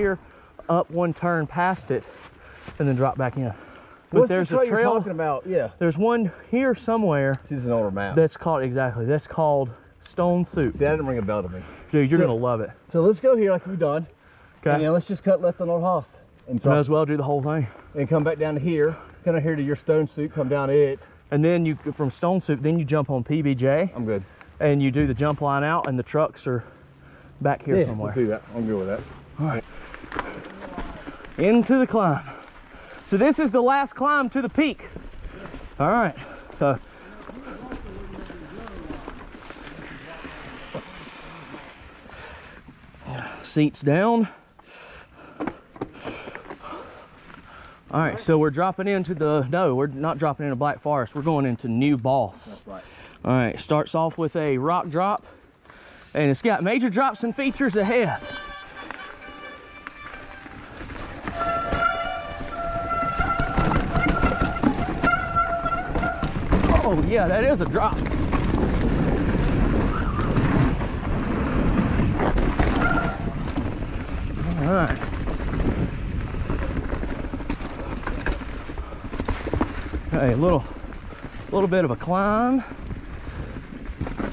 here, up one turn past it, and then drop back in. But What's there's the trail a trail you're talking about? Yeah. There's one here somewhere. See, this is an older map. That's called, exactly, that's called Stone Soup. See, that didn't ring a bell to me. Dude, you're gonna love it. So let's go here like we've done. Okay. And then let's just cut left on Old Hoss. And Might as well do the whole thing. And come back down to here. Come down here to your Stone Soup, come down to it. And then you, from Stone Soup, then you jump on PBJ. I'm good. And you do the jump line out, and the trucks are back here somewhere. Let's do that. I'm good with that. All right. Into the climb. So this is the last climb to the peak. All right. So seats down. All right, so we're dropping into the, no, we're not dropping into Black Forest. We're going into New Boss. That's right. All right, starts off with a rock drop, and it's got major drops and features ahead. Oh yeah, that is a drop. All right. Okay, a little bit of a climb.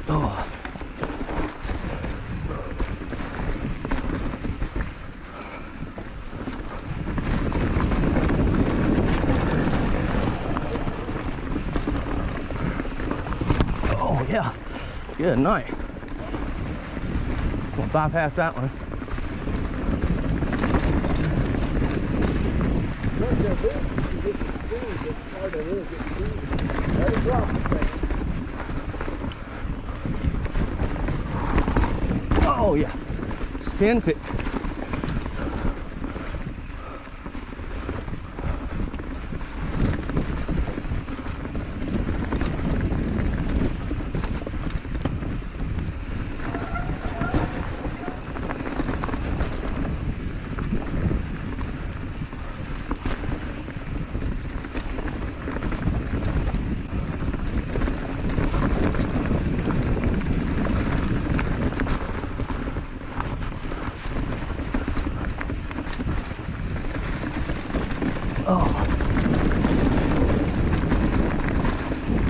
Oh. Oh yeah, good night. We'll bypass that one. Oh yeah, sent it.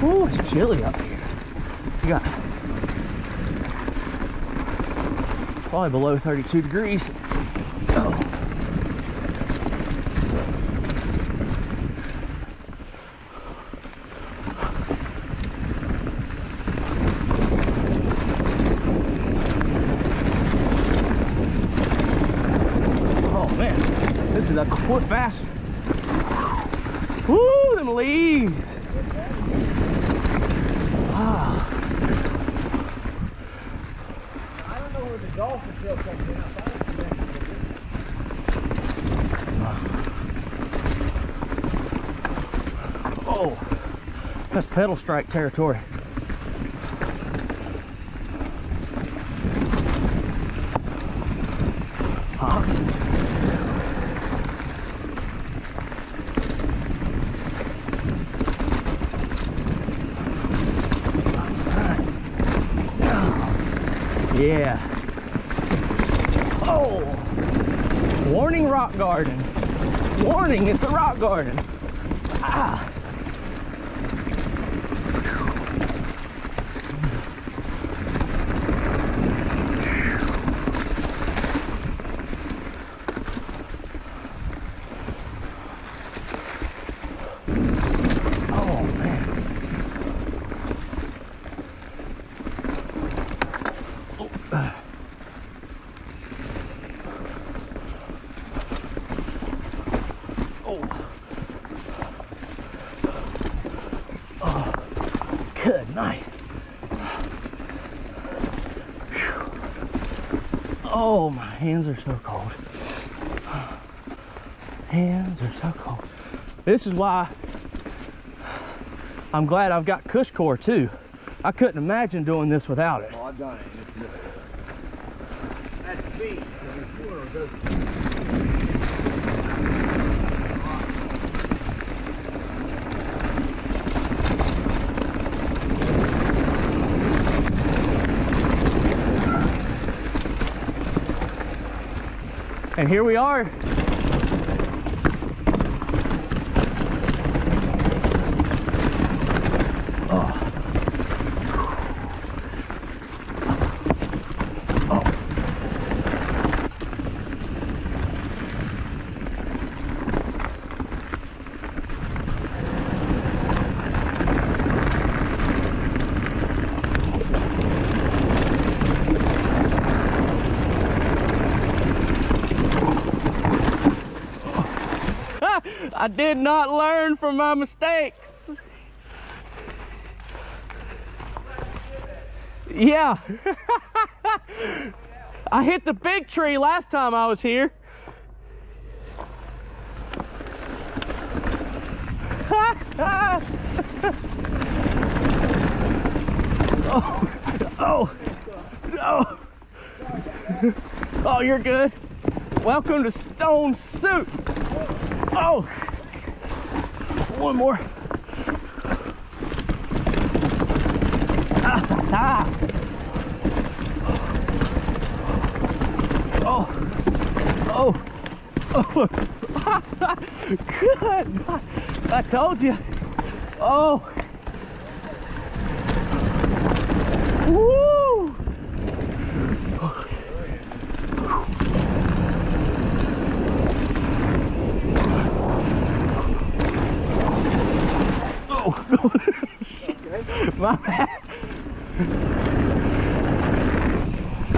Oh, it's chilly up here. We got probably below 32 degrees. Oh. Oh man, this is a quick fast. Woo, them leaves. Ah. I don't know where the dolphin trail comes in. Oh, that's pedal strike territory. Yeah. Oh, warning, rock garden. Warning, it's a rock garden. Ah. Oh man. Oh, good night. Oh, my hands are so cold. Hands are so cold. This is why I'm glad I've got Cush Core too. I couldn't imagine doing this without it. Oh, I've done it. It's good. That's the beach. And here we are. I did not learn from my mistakes. Yeah. I hit the big tree last time I was here. Oh, no. Oh, you're good. Welcome to Stone Soup. Oh, one more. Oh. Good. I told you. Oh. Woo. Oh. My bad.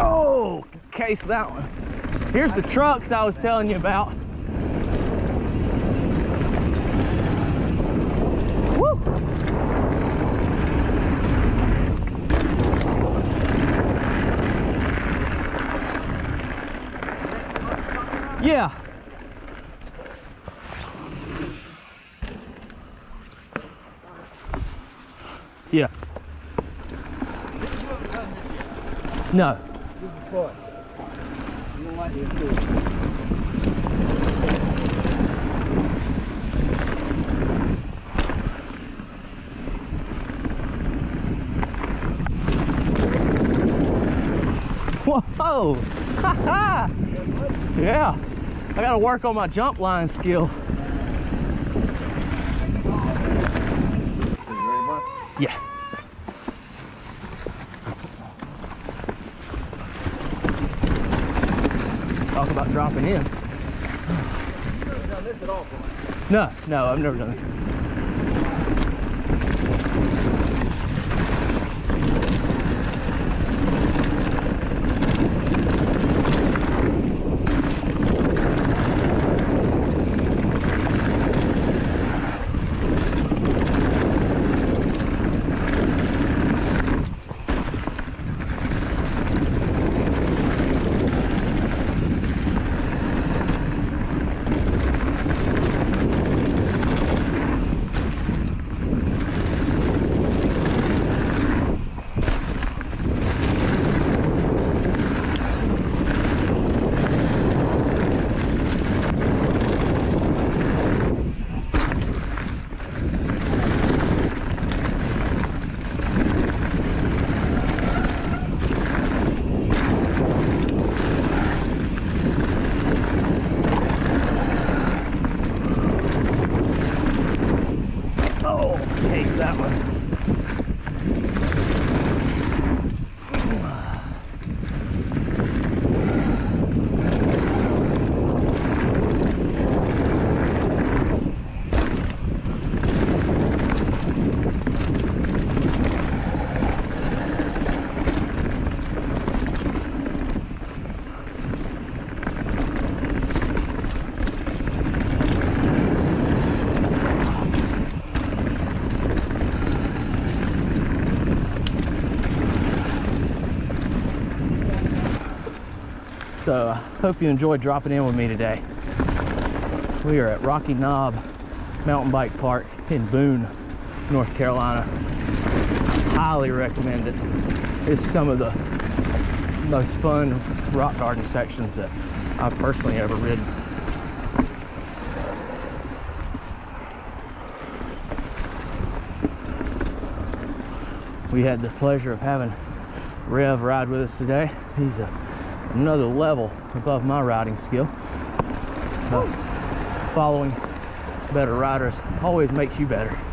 Oh, case that one. Here's the trucks I was telling you about. Woo. Yeah. Yeah. No. This is fun. You don't like it too. Whoa! Ha-ha! Yeah. I gotta work on my jump line skill. Yeah. Talk about dropping in. You've never done this at all, boy. No, I've never done it. That one. So I hope you enjoyed dropping in with me today. We are at Rocky Knob Mountain Bike Park in Boone, North Carolina. Highly recommend it. It's some of the most fun rock garden sections that I've personally ever ridden. We had the pleasure of having Rev ride with us today. He's another level above my riding skill. following better riders always makes you better.